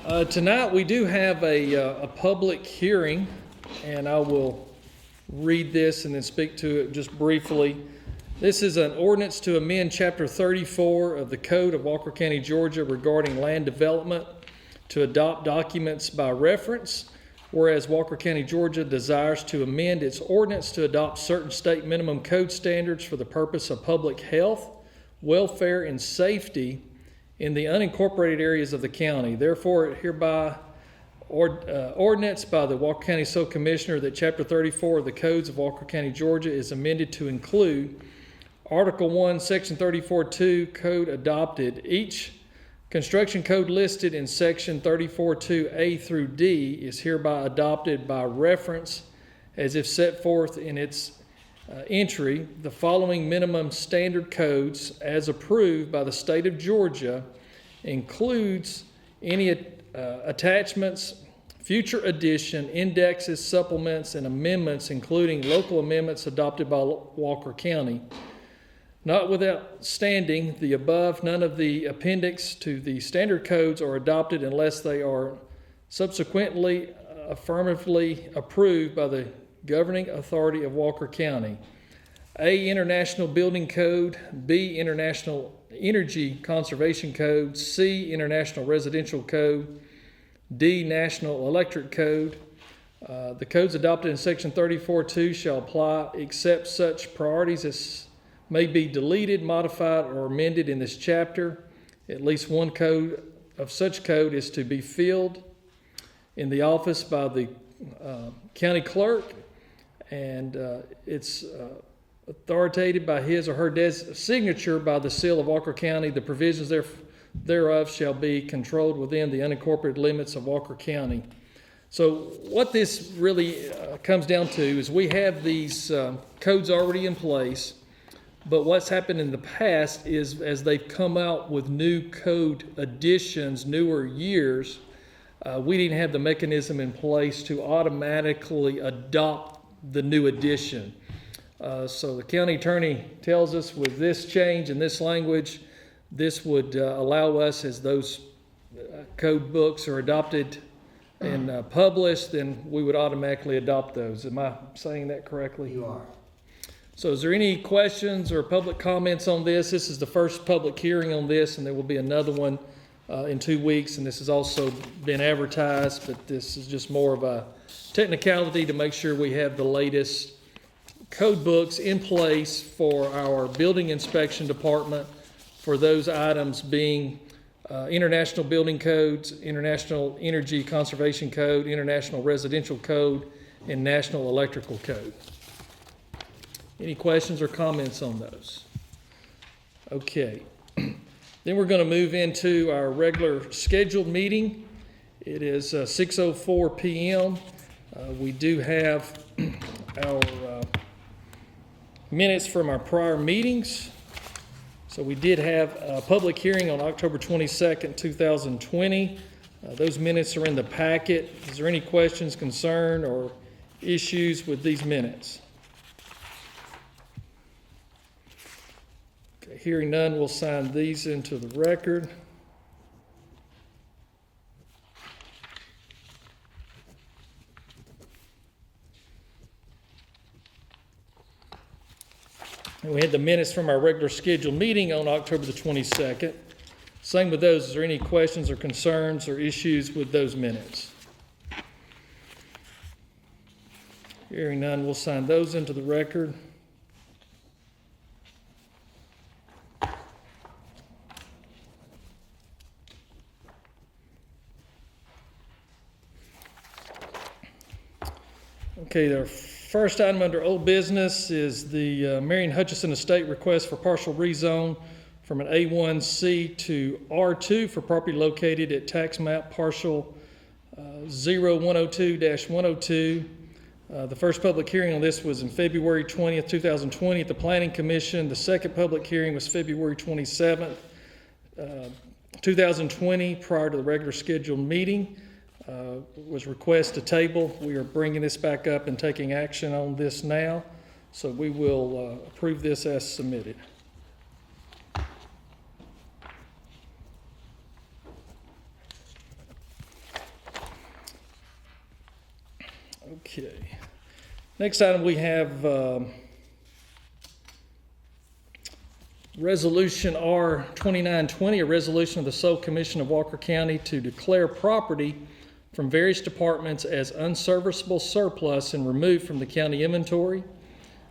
Tonight we do have a public hearing, and I will read this and then speak to it just briefly. This is an ordinance to amend Chapter 34 of the Code of Walker County, Georgia regarding land development to adopt documents by reference, whereas Walker County, Georgia desires to amend its ordinance to adopt certain state minimum code standards for the purpose of public health, welfare, and safety in the unincorporated areas of the county. Therefore, hereby ordinance by the Walker County Commissioner that Chapter 34 of the Codes of Walker County, Georgia is amended to include Article 1, Section 34.2, Code adopted. Each construction code listed in Section 34.2A through D is hereby adopted by reference as if set forth in its entry. The following minimum standard codes as approved by the state of Georgia includes any attachments, future addition, indexes, supplements, and amendments, including local amendments adopted by Walker County. Notwithstanding the above, none of the appendix to the standard codes are adopted unless they are subsequently affirmatively approved by the governing authority of Walker County. A, International Building Code. B, International Energy Conservation Code. C, International Residential Code. D, National Electric Code. The codes adopted in Section 34.2 shall apply except such priorities as may be deleted, modified, or amended in this chapter. At least one code of such code is to be filled in the office by the county clerk, and it's authoritated by his or her signature by the seal of Walker County. The provisions thereof shall be controlled within the unincorporated limits of Walker County. So what this really comes down to is we have these codes already in place, but what's happened in the past is as they've come out with new code additions, newer years, we didn't have the mechanism in place to automatically adopt the new addition. So the county attorney tells us with this change in this language, this would allow us, as those code books are adopted and published, then we would automatically adopt those. Am I saying that correctly? You are. So is there any questions or public comments on this? This is the first public hearing on this, and there will be another one in 2 weeks, and this has also been advertised, but this is just more of a technicality to make sure we have the latest code books in place for our building inspection department for those items being International Building Codes, International Energy Conservation Code, International Residential Code, and National Electrical Code. Any questions or comments on those? Okay. Then we're going to move into our regular scheduled meeting. It is 6:04 p.m. We do have our minutes from our prior meetings. So we did have a public hearing on October 22nd, 2020. Those minutes are in the packet. Is there any questions, concern, or issues with these minutes? Okay, hearing none, we'll sign these into the record. And we had the minutes from our regular scheduled meeting on October the 22nd. Same with those. Is there any questions or concerns or issues with those minutes? Hearing none, we'll sign those into the record. Okay, our first item under old business is the Marion Hutchison Estate request for partial rezone from an A1C to R2 for property located at tax map parcel 0102-102. The first public hearing on this was in February 20th, 2020 at the Planning Commission. The second public hearing was February 27th, 2020 prior to the regular scheduled meeting. Was request to table. We are bringing this back up and taking action on this now. So we will approve this as submitted. Okay. Next item we have Resolution R 2920, a resolution of the sole commission of Walker County to declare property from various departments as unserviceable surplus and removed from the county inventory.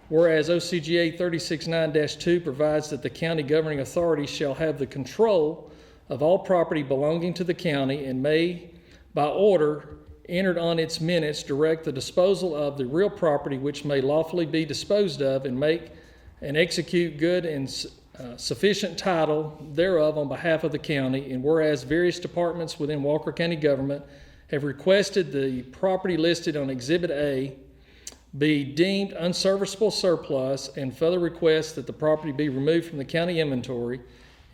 Whereas OCGA 369-2 provides that the county governing authority shall have the control of all property belonging to the county and may, by order entered on its minutes, direct the disposal of the real property which may lawfully be disposed of and make and execute good and sufficient title thereof on behalf of the county. And whereas various departments within Walker County government have requested the property listed on Exhibit A be deemed unserviceable surplus, and further request that the property be removed from the county inventory.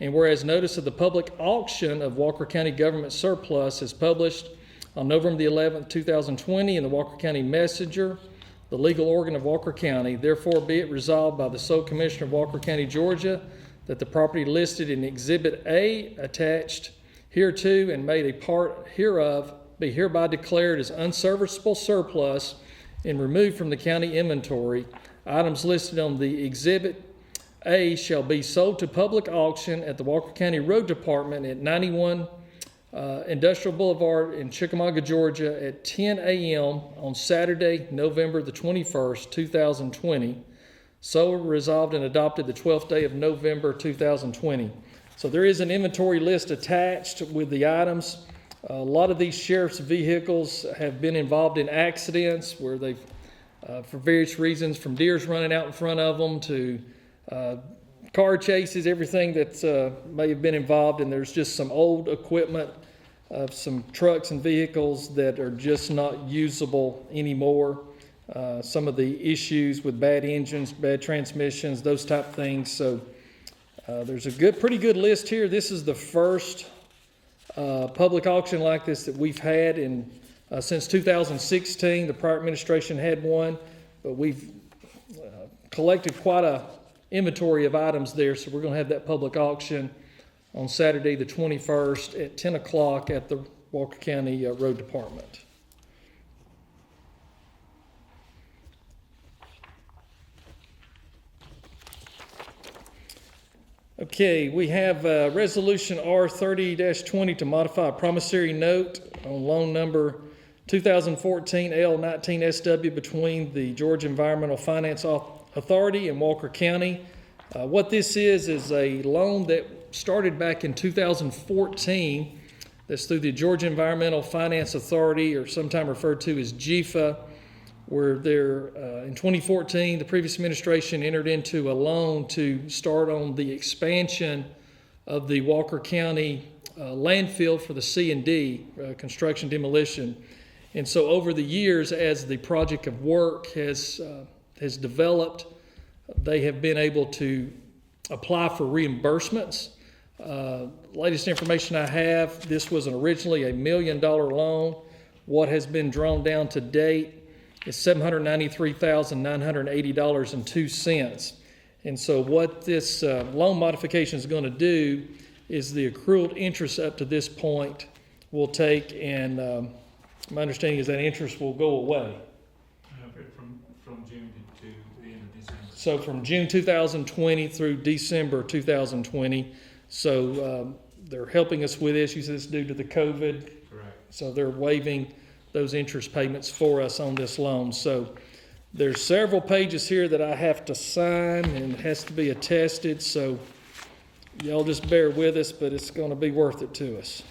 And whereas notice of the public auction of Walker County government surplus is published on November the 11th, 2020 in the Walker County Messenger, the legal organ of Walker County, therefore be it resolved by the sole commissioner of Walker County, Georgia, that the property listed in Exhibit A attached hereto and made a part hereof be hereby declared as unserviceable surplus and removed from the county inventory. Items listed on the Exhibit A shall be sold to public auction at the Walker County Road Department at 91 Industrial Boulevard in Chickamauga, Georgia at 10 a.m. on Saturday, November the 21st, 2020. So resolved and adopted the 12th day of November 2020. So there is an inventory list attached with the items. A lot of these sheriff's vehicles have been involved in accidents where they've, for various reasons, from deers running out in front of them to car chases, everything that may have been involved. And there's just some old equipment of some trucks and vehicles that are just not usable anymore. Some of the issues with bad engines, bad transmissions, those type things. So there's a pretty good list here. This is the first public auction like this that we've had in since 2016. The prior administration had one, but we've collected quite a inventory of items there. So we're going to have that public auction on Saturday the 21st at 10 o'clock at the Walker County Road Department. Okay, we have Resolution R 30-20 to modify a promissory note on loan number 2014 L19SW between the Georgia Environmental Finance Authority and Walker County. What this is a loan that started back in 2014 that's through the Georgia Environmental Finance Authority, or sometimes referred to as GEFA, where in 2014, the previous administration entered into a loan to start on the expansion of the Walker County landfill for the C&D, construction demolition. And so over the years, as the project of work has developed, they have been able to apply for reimbursements. Latest information I have, this was originally a $1 million loan. What has been drawn down to date is $793,980.02. And so what this loan modification is going to do is the accrued interest up to this point will take, and my understanding is that interest will go away. From June to the end of December. So from June 2020 through December 2020. So they're helping us with this. You said it's due to the COVID. Correct. So they're waiving those interest payments for us on this loan. So there's several pages here that I have to sign and it has to be attested. So y'all just bear with us, but it's going to be worth it to us.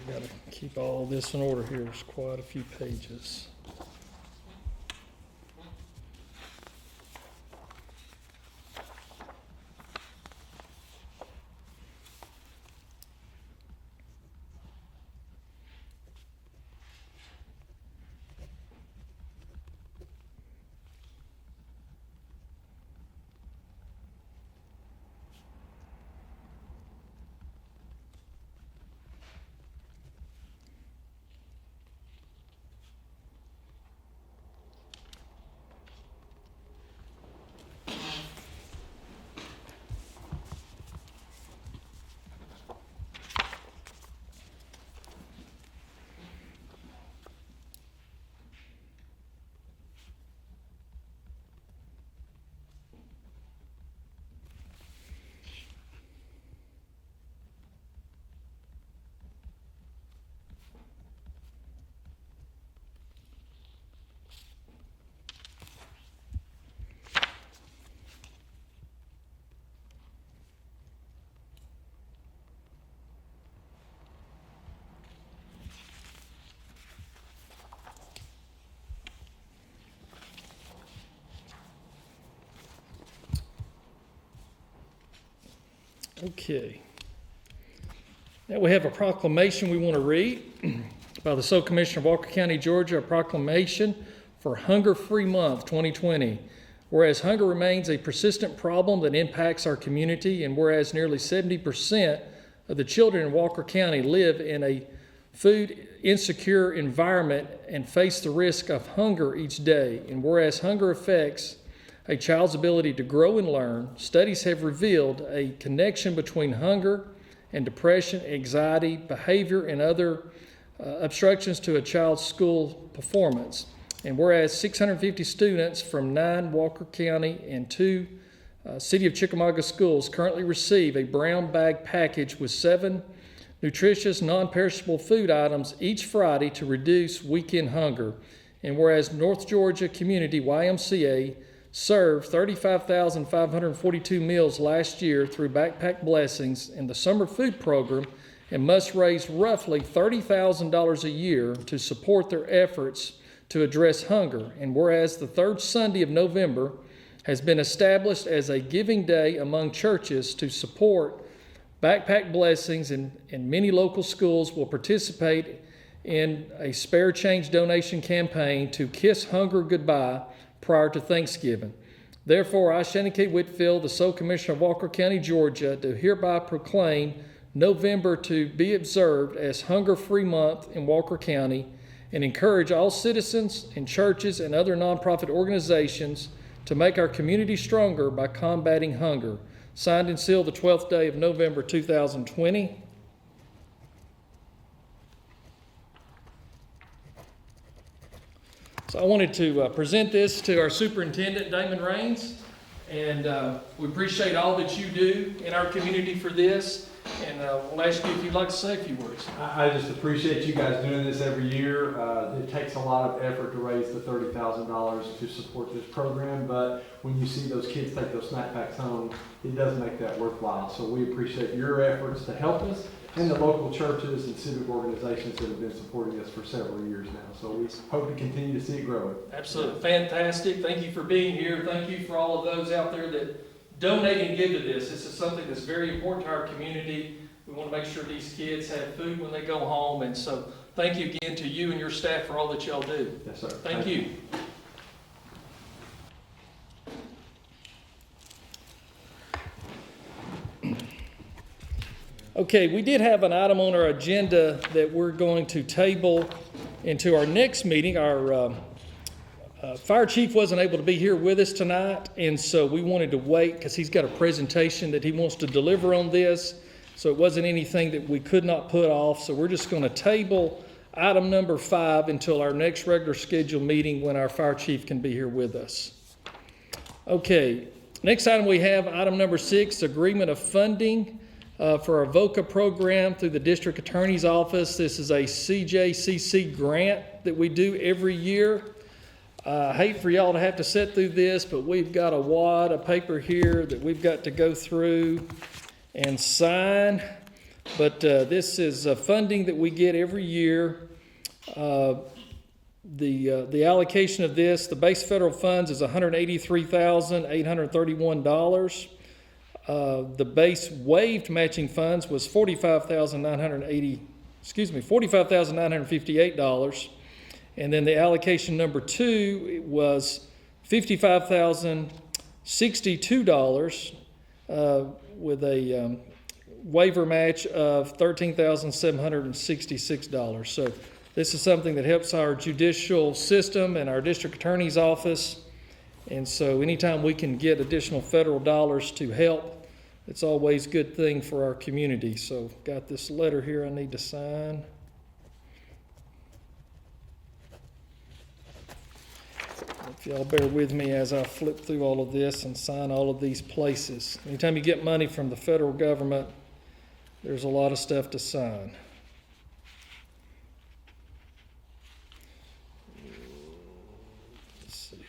I gotta keep all this in order here. There's quite a few pages. Okay. Now we have a proclamation we want to read by the County Commissioner of Walker County, Georgia, a proclamation for Hunger-Free Month 2020. Whereas hunger remains a persistent problem that impacts our community, and whereas nearly 70% of the children in Walker County live in a food insecure environment and face the risk of hunger each day, and whereas hunger affects a child's ability to grow and learn, studies have revealed a connection between hunger and depression, anxiety, behavior, and other obstructions to a child's school performance. And whereas 650 students from 9 Walker County and 2 City of Chickamauga schools currently receive a brown bag package with 7 nutritious, non-perishable food items each Friday to reduce weekend hunger. And whereas North Georgia Community YMCA served 35,542 meals last year through Backpack Blessings in the summer food program and must raise roughly $30,000 a year to support their efforts to address hunger. And whereas the third Sunday of November has been established as a giving day among churches to support Backpack Blessings, and many local schools will participate in a spare change donation campaign to kiss hunger goodbye prior to Thanksgiving. Therefore, I, Shannon K. Whitfield, the County Commissioner of Walker County, Georgia, do hereby proclaim November to be observed as Hunger-Free Month in Walker County and encourage all citizens and churches and other nonprofit organizations to make our community stronger by combating hunger. Signed and sealed the 12th day of November 2020. So I wanted to present this to our superintendent, Damon Raines, and we appreciate all that you do in our community for this, and we'll ask you if you'd like to say a few words. I just appreciate you guys doing this every year. It takes a lot of effort to raise the $30,000 to support this program, but when you see those kids take those snack packs home, it does make that worthwhile. So we appreciate your efforts to help us, and the local churches and civic organizations that have been supporting us for several years now. So we hope to continue to see it growing. Absolutely. Fantastic. Thank you for being here. Thank you for all of those out there that donate and give to this. This is something that's very important to our community. We want to make sure these kids have food when they go home. And so thank you again to you and your staff for all that y'all do. Yes, sir. Thank you. Okay, we did have an item on our agenda that we're going to table into our next meeting. Our fire chief wasn't able to be here with us tonight, and so we wanted to wait because he's got a presentation that he wants to deliver on this. So it wasn't anything that we could not put off. So we're just going to table item number 5 until our next regular scheduled meeting when our fire chief can be here with us. Okay, next item we have item number 6, agreement of funding for our VOCA program through the district attorney's office. This is a CJCC grant that we do every year. I hate for y'all to have to sit through this, but we've got a wad of paper here that we've got to go through and sign. But this is funding that we get every year. The allocation of this, the base federal funds is $183,831. The base waived matching funds was $45,958. And then the allocation number 2 was $55,062 with a waiver match of $13,766. So this is something that helps our judicial system and our district attorney's office. And so anytime we can get additional federal dollars to help, it's always a good thing for our community. So got this letter here I need to sign. If y'all bear with me as I flip through all of this and sign all of these places. Anytime you get money from the federal government, there's a lot of stuff to sign. Let's see here.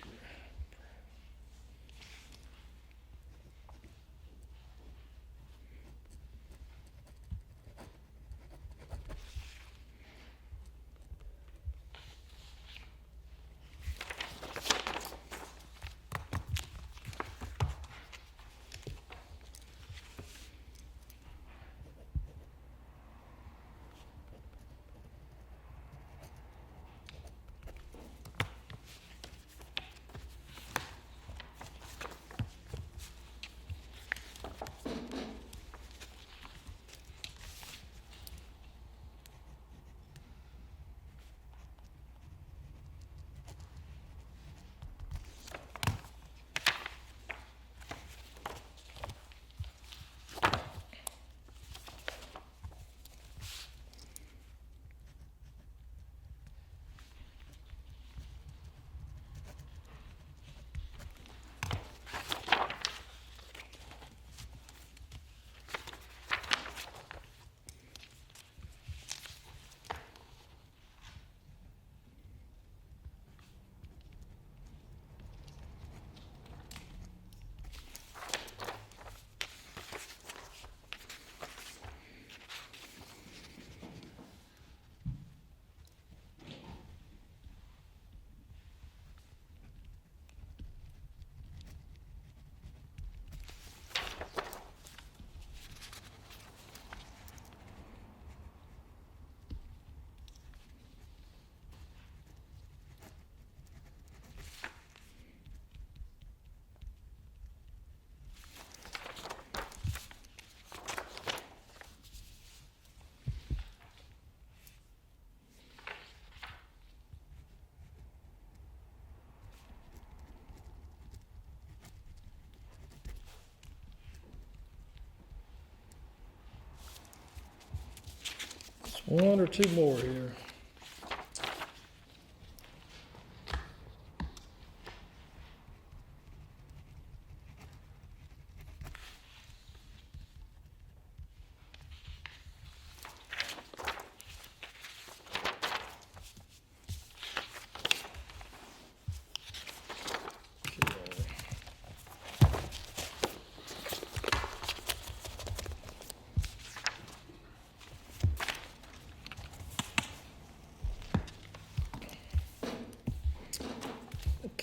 One or two more here.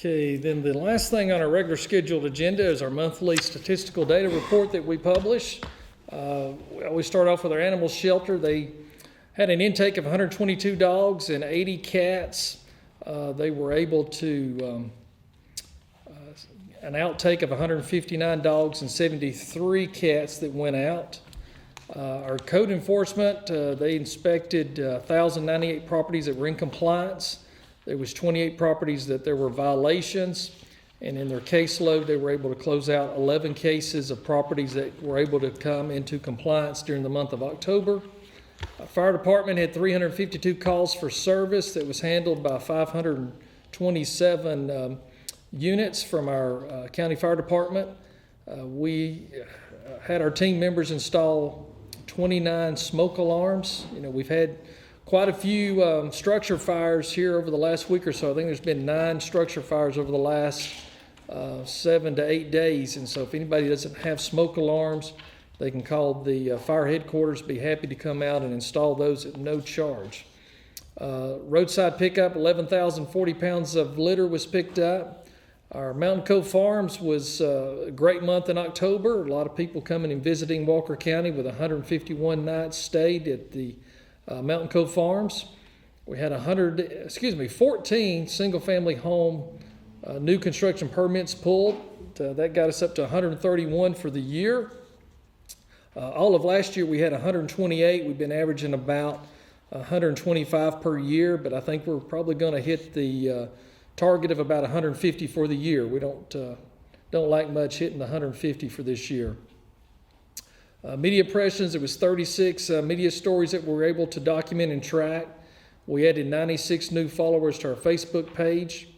Okay, then the last thing on our regular scheduled agenda is our monthly statistical data report that we publish. We always start off with our animal shelter. They had an intake of 122 dogs and 80 cats. They were able to an outtake of 159 dogs and 73 cats that went out. Our code enforcement, they inspected 1,098 properties that were in compliance. There was 28 properties that there were violations, and in their caseload, they were able to close out 11 cases of properties that were able to come into compliance during the month of October. Our fire department had 352 calls for service that was handled by 527 units from our county fire department. We had our team members install 29 smoke alarms. We've had quite a few structure fires here over the last week or so. I think there's been 9 structure fires over the last 7 to 8 days. And so if anybody doesn't have smoke alarms, they can call the fire headquarters, be happy to come out and install those at no charge. Roadside pickup, 11,040 pounds of litter was picked up. Our Mountain Cove Farms was a great month in October. A lot of people coming and visiting Walker County with 151 nights stayed at the Mountain Cove Farms. We had 14 single-family home new construction permits pulled. That got us up to 131 for the year. All of last year we had 128. We've been averaging about 125 per year, but I think we're probably going to hit the target of about 150 for the year. We don't like much hitting the 150 for this year. Media impressions, it was 36 media stories that we were able to document and track. We added 96 new followers to our Facebook page.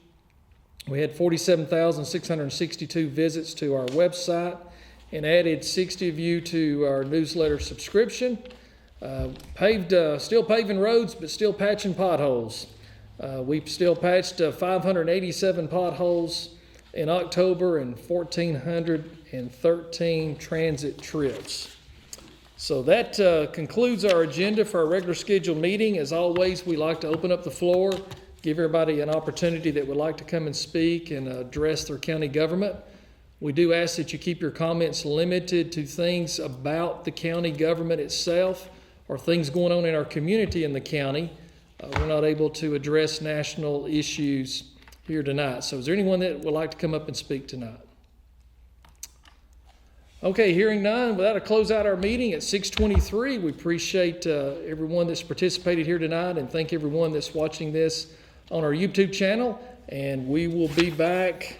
We had 47,662 visits to our website and added 60 of you to our newsletter subscription. Still paving roads, but still patching potholes. We've still patched 587 potholes in October and 1,413 transit trips. So that concludes our agenda for our regular scheduled meeting. As always, we like to open up the floor, give everybody an opportunity that would like to come and speak and address their county government. We do ask that you keep your comments limited to things about the county government itself or things going on in our community in the county. We're not able to address national issues here tonight. So is there anyone that would like to come up and speak tonight? Okay, hearing none, without a close out our meeting at 6:23, we appreciate everyone that's participated here tonight and thank everyone that's watching this on our YouTube channel. And we will be back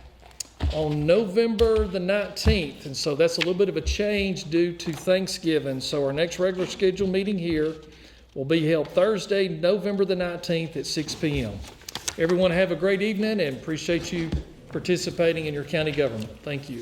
on November the 19th. And so that's a little bit of a change due to Thanksgiving. So our next regular scheduled meeting here will be held Thursday, November the 19th at 6 p.m. Everyone have a great evening and appreciate you participating in your county government. Thank you.